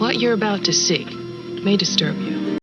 What you're about to see may disturb you.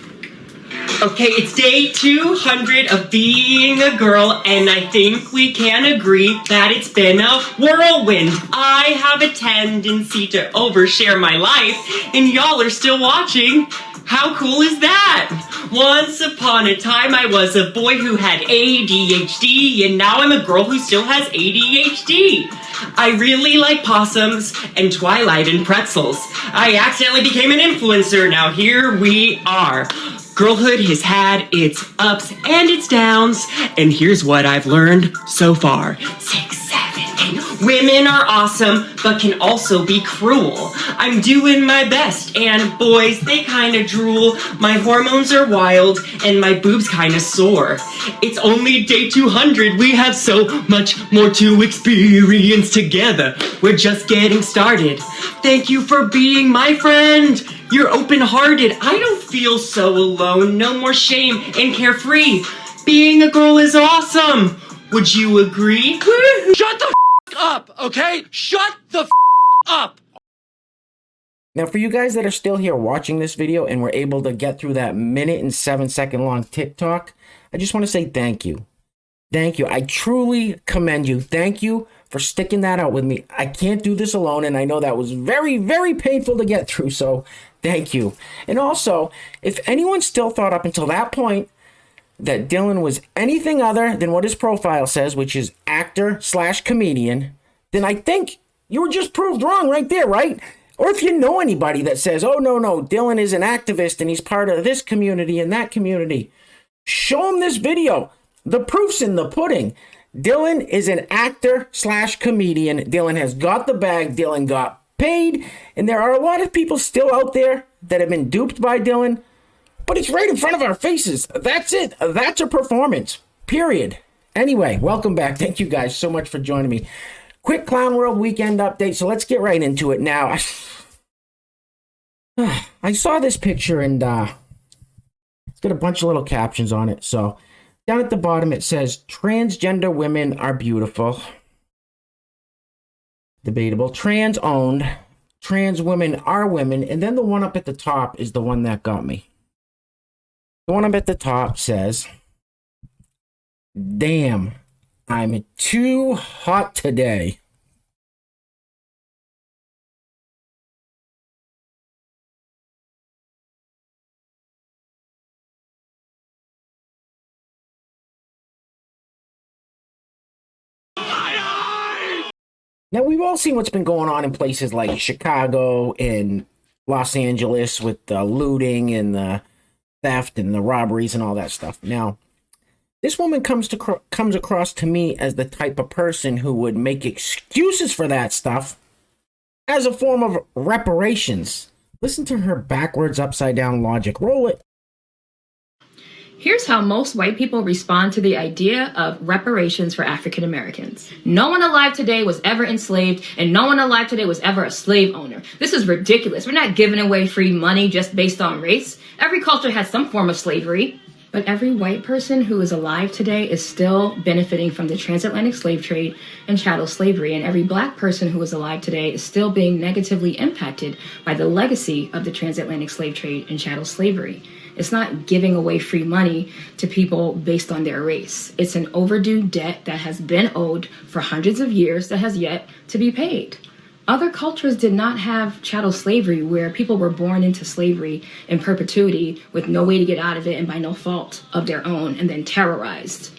Okay, it's day 200 of being a girl, and I think we can agree that it's been a whirlwind. I have a tendency to overshare my life, and y'all are still watching. How cool is that? Once upon a time, I was a boy who had ADHD, and now I'm a girl who still has ADHD. I really like possums and Twilight and pretzels. I accidentally became an influencer. Now here we are. Girlhood has had its ups and its downs, and here's what I've learned so far. 6, 7, 8. Women are awesome, but can also be cruel. I'm doing my best, and boys, they kinda drool. My hormones are wild, and my boobs kinda sore. It's only day 200, we have so much more to experience together. We're just getting started. Thank you for being my friend. You're open-hearted. I don't feel so alone. No more shame and carefree. Being a girl is awesome. Would you agree? Shut the up, okay? Shut the up. Now, for you guys that are still here watching this video and were able to get through that 1-7 long TikTok, I just want to say thank you. Thank you. I truly commend you. Thank you for sticking that out with me. I can't do this alone, and I know that was very, very painful to get through, so thank you. And also, if anyone still thought up until that point that Dylan was anything other than what his profile says, which is actor/comedian, then I think you were just proved wrong right there, right? Or if you know anybody that says, oh, no, Dylan is an activist and he's part of this community and that community, show him this video. The proof's in the pudding. Dylan is an actor/comedian. Dylan has got the bag. Dylan got paid. And there are a lot of people still out there that have been duped by Dylan. But it's right in front of our faces. That's it. That's a performance. Period. Anyway, welcome back. Thank you guys so much for joining me. Quick Clown World weekend update. So let's get right into it now. I saw this picture and it's got a bunch of little captions on it. So down at the bottom, it says, transgender women are beautiful. Debatable. Trans owned. Trans women are women. And then the one up at the top is the one that got me. The one up at the top says, damn, I'm too hot today. Now, we've all seen what's been going on in places like Chicago and Los Angeles with the looting and the theft and the robberies and all that stuff. Now, this woman comes across to me as the type of person who would make excuses for that stuff as a form of reparations. Listen to her backwards, upside down logic. Roll it. Here's how most white people respond to the idea of reparations for African Americans. No one alive today was ever enslaved, and no one alive today was ever a slave owner. This is ridiculous. We're not giving away free money just based on race. Every culture has some form of slavery. But every white person who is alive today is still benefiting from the transatlantic slave trade and chattel slavery. And every black person who is alive today is still being negatively impacted by the legacy of the transatlantic slave trade and chattel slavery. It's not giving away free money to people based on their race. It's an overdue debt that has been owed for hundreds of years that has yet to be paid. Other cultures did not have chattel slavery, where people were born into slavery in perpetuity with no way to get out of it and by no fault of their own, and then terrorized.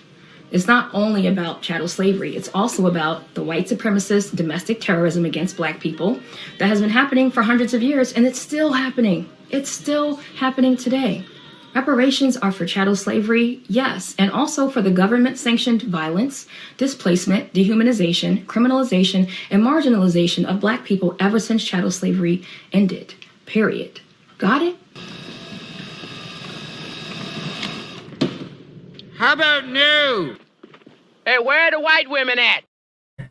It's not only about chattel slavery, it's also about the white supremacist domestic terrorism against black people that has been happening for hundreds of years, and it's still happening. It's still happening today. Reparations are for chattel slavery, yes, and also for the government-sanctioned violence, displacement, dehumanization, criminalization, and marginalization of black people ever since chattel slavery ended. Period. Got it? How about new? Hey, where are the white women at?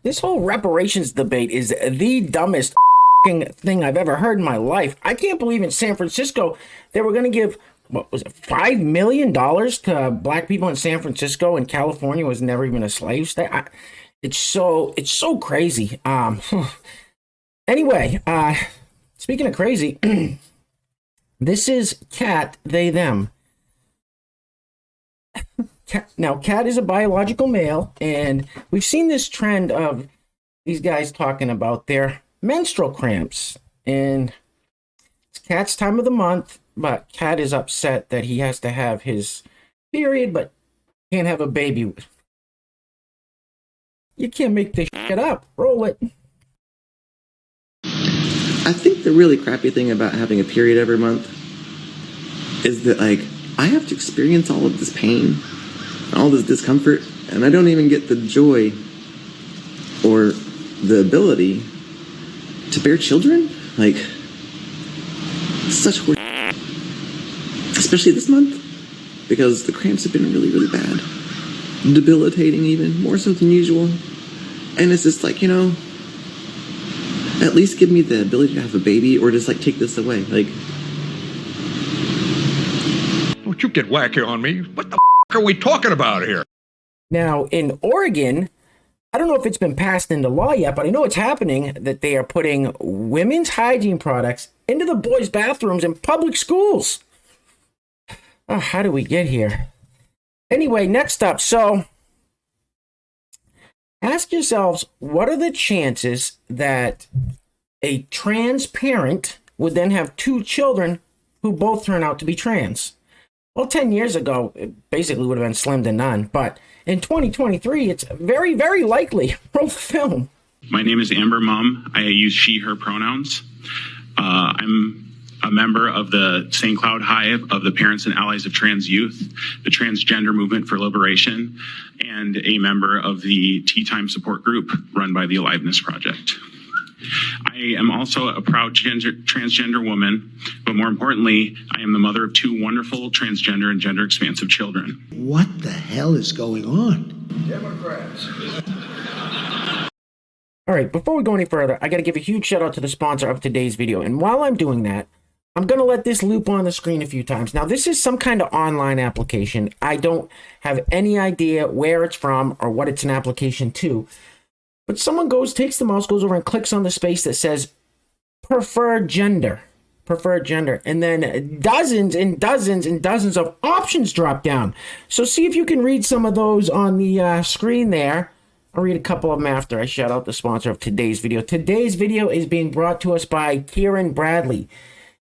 This whole reparations debate is the dumbest thing I've ever heard in my life. I can't believe in San Francisco they were going to give, what was it, $5 million to black people in San Francisco, and California was never even a slave state. It's so crazy. Anyway, speaking of crazy, This is Cat, they, them. Now, Cat is a biological male, and we've seen this trend of these guys talking about their menstrual cramps. And it's Cat's time of the month, but Cat is upset that he has to have his period, but can't have a baby. You can't make this shit up. Roll it. I think the really crappy thing about having a period every month is that, like, I have to experience all of this pain, all this discomfort, and I don't even get the joy or the ability to bear children. Like, such horse, especially this month, because the cramps have been really, really bad, debilitating, even more so than usual. And it's just like, you know, at least give me the ability to have a baby, or just like take this away. Like, Don't you get wacky on me. What the are we talking about here? Now, in Oregon, I don't know if it's been passed into law yet, but I know it's happening, that they are putting women's hygiene products into the boys' bathrooms in public schools. Oh, how do we get here? Anyway, next up. So, ask yourselves, what are the chances that a trans parent would then have two children who both turn out to be trans? Well, 10 years ago, it basically would have been slim to none. But in 2023, it's very, very likely. Roll the film. My name is Amber Mum. I use she, her pronouns. I'm a member of the St. Cloud Hive of the Parents and Allies of Trans Youth, the Transgender Movement for Liberation, and a member of the Tea Time Support Group run by the Aliveness Project. I am also a proud transgender woman, but more importantly, I am the mother of two wonderful transgender and gender expansive children. What the hell is going on? Democrats. All right, before we go any further, I got to give a huge shout out to the sponsor of today's video. And while I'm doing that, I'm going to let this loop on the screen a few times. Now, this is some kind of online application. I don't have any idea where it's from or what it's an application to. But someone takes the mouse, goes over and clicks on the space that says preferred gender, and then dozens and dozens and dozens of options drop down. So see if you can read some of those on the screen there. I'll read a couple of them after I shout out the sponsor of today's video. Today's video is being brought to us by Kieran Bradley.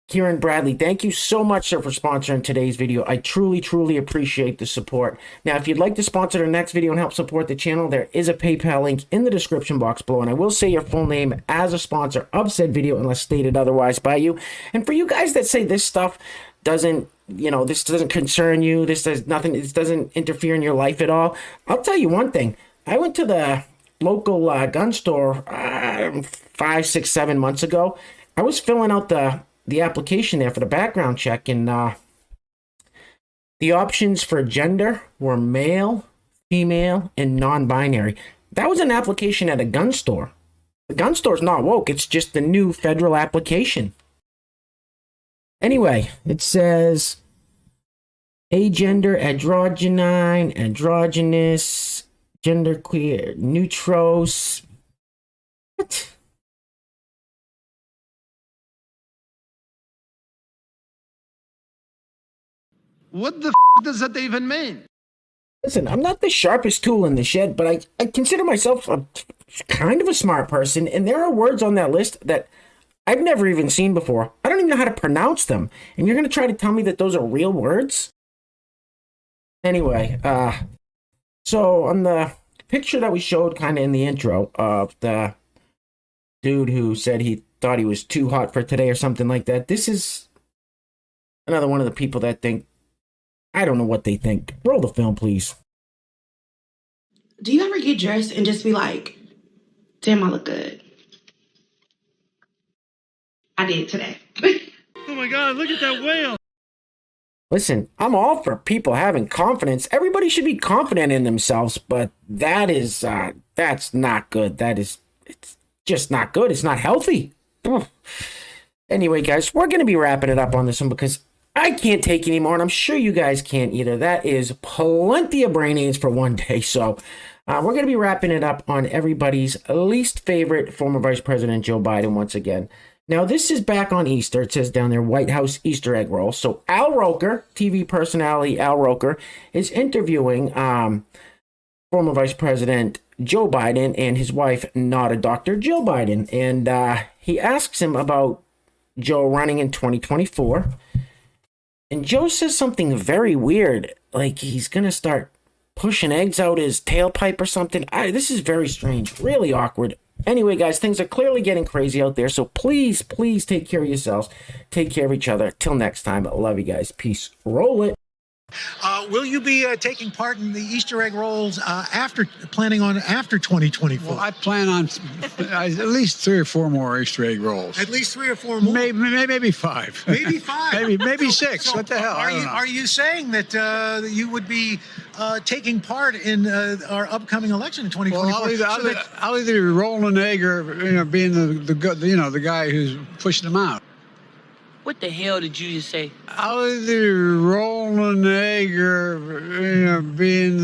Kieran Bradley, thank you so much, sir, for sponsoring today's video. I truly, truly appreciate the support. Now, if you'd like to sponsor the next video and help support the channel, there is a PayPal link in the description box below, and I will say your full name as a sponsor of said video unless stated otherwise by you. And for you guys that say this stuff doesn't, this doesn't concern you, this doesn't interfere in your life at all, I'll tell you one thing. I went to the local gun store 5, 6, 7 months ago. I was filling out the application there for the background check, and the options for gender were male, female, and non-binary. That was an application at a gun store. The gun store's not woke. It's just the new federal application. Anyway, it says agender, androgyne, androgynous, genderqueer, neutros. What? What the does that even mean? Listen, I'm not the sharpest tool in the shed, but I consider myself a kind of a smart person, and there are words on that list that I've never even seen before. I don't even know how to pronounce them, and you're going to try to tell me that those are real words? Anyway, so on the picture that we showed kind of in the intro of the dude who said he thought he was too hot for today or something like that, this is another one of the people that think, I don't know what they think. Roll the film, please. Do you ever get dressed and just be like, damn, I look good? I did today. Oh my God, look at that whale. Listen, I'm all for people having confidence. Everybody should be confident in themselves, but that's not good. It's just not good. It's not healthy. Ugh. Anyway, guys, we're going to be wrapping it up on this one because I can't take anymore, and I'm sure you guys can't either. That is plenty of brain aids for one day. So we're going to be wrapping it up on everybody's least favorite former Vice President Joe Biden once again. Now, this is back on Easter. It says down there, White House Easter egg roll. So Al Roker, TV personality Al Roker, is interviewing former Vice President Joe Biden and his wife, not a doctor, Jill Biden. And he asks him about Joe running in 2024. And Joe says something very weird, like he's going to start pushing eggs out his tailpipe or something. This is very strange, really awkward. Anyway, guys, things are clearly getting crazy out there, so please, please take care of yourselves. Take care of each other. Till next time, I love you guys. Peace. Roll it. Will you be taking part in the Easter egg rolls after 2024? Well, I plan on at least 3 or 4 more Easter egg rolls. At least 3 or 4 more? Maybe 5. Maybe 5? maybe 6. So what the hell? Are you saying that you would be taking part in our upcoming election in 2024? Well, I'll either be rolling an egg or being the guy who's pushing them out. What the hell did you just say? I'll either roll an egg or being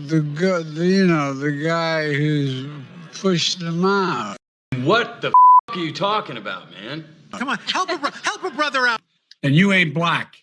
the guy who's pushing them out. What the are you talking about, man? Come on, help a brother out. And you ain't black.